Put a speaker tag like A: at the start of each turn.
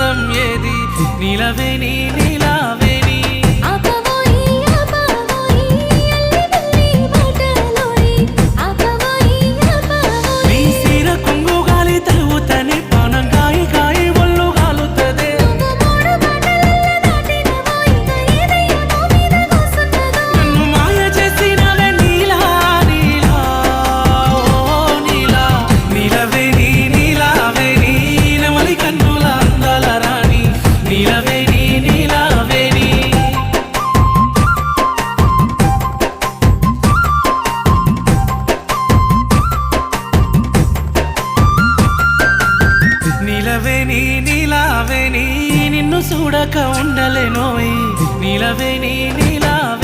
A: అందం ఏది నీలవేణి నీలావేణి నీ సీర కొంగు గాలి తలుగుతని పానం కాయి కాయి ఒళ్ళు గాలుతదే నన్ను మాయ చేసినవే నీలా నీలా ఓ నీలా నీలవేణి నీలావేణి నెమలి కన్నుల అందాల రాణి నీలవేణి నీలావేణి నీలవేణి నీలావేణి నిన్ను చూడక ఉండలేనోయ్ నీలవేణి నీలావేణి